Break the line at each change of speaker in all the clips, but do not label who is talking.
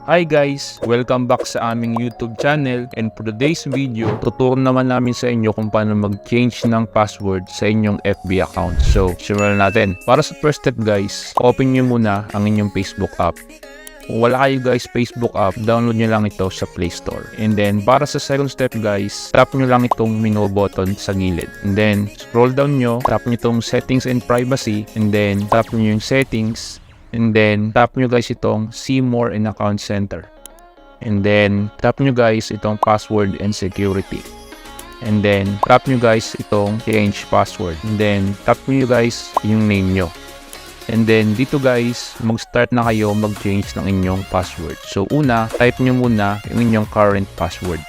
Hi guys! Welcome back sa aming YouTube channel, and for today's video, tuturo naman namin sa inyo kung paano mag-change ng password sa inyong FB account. So, simulan natin. Para sa first step guys, open nyo muna ang inyong Facebook app. Kung wala kayo guys Facebook app, download nyo lang ito sa Play Store. And then, para sa second step guys, tap nyo lang itong menu button sa gilid. And then, scroll down nyo, tap nyo itong settings and privacy, and then, tap nyo yung settings. And then, tap nyo guys itong see more in account center. And then, tap nyo guys itong password and security. And then, tap nyo guys itong change password. And then, tap nyo guys yung name nyo. And then, dito guys, mag-start na kayo mag-change ng inyong password. So, una, type nyo muna yung inyong current password.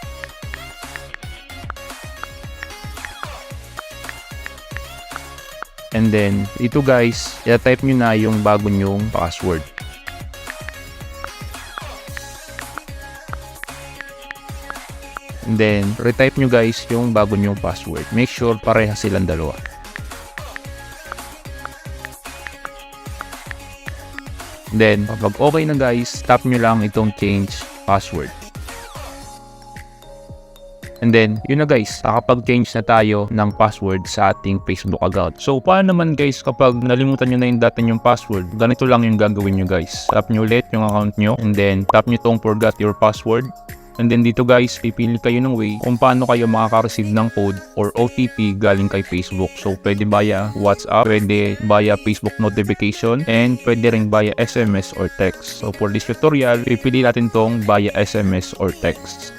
And then, ito guys, i-type nyo na yung bago nyong password. And then, retype nyo guys yung bago nyong password. Make sure pareha silang dalawa. And then, kapag okay na guys, tap nyo lang itong change password. And then, yun na guys, nakapag-change na tayo ng password sa ating Facebook account. So, paano naman guys kapag nalimutan nyo na yung dati yung password? Ganito lang yung gagawin nyo guys. Tap nyo ulit yung account nyo, and then tap nyo tong forgot your password. And then dito guys, pipili kayo ng way kung paano kayo makaka-receive ng code or OTP galing kay Facebook. So, pwede via WhatsApp, pwede via Facebook notification, and pwede rin via SMS or text. So, for this tutorial, pipili natin tong via SMS or text.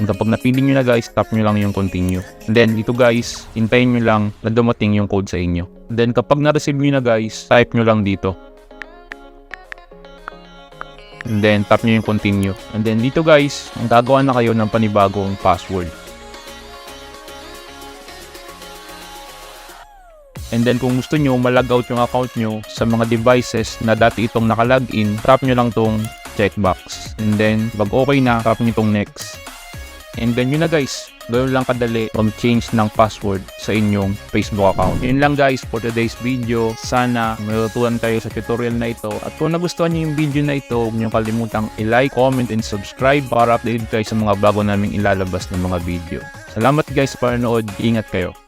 And kapag napili nyo na guys, tap nyo lang yung continue. And then dito guys, hintayin nyo lang na dumating yung code sa inyo. And then kapag na-receive nyo na guys, type nyo lang dito. And then tap nyo yung continue. And then dito guys, gagawa na kayo ng panibagong password. And then kung gusto nyo malag out yung account nyo sa mga devices na dati itong nakalagin, tap nyo lang tong checkbox. And then pag okay na, tap nyo tong next. And then yun na guys, ganoon lang kadali mag-change ng password sa inyong Facebook account. Yun lang guys for today's video. Sana matutunan tayo sa tutorial na ito. At kung nagustuhan niyo yung video na ito, huwag niyo kalimutang i-like, comment, and subscribe para updated kayo sa mga bago naming ilalabas ng mga video. Salamat guys sa panonood. Ingat kayo.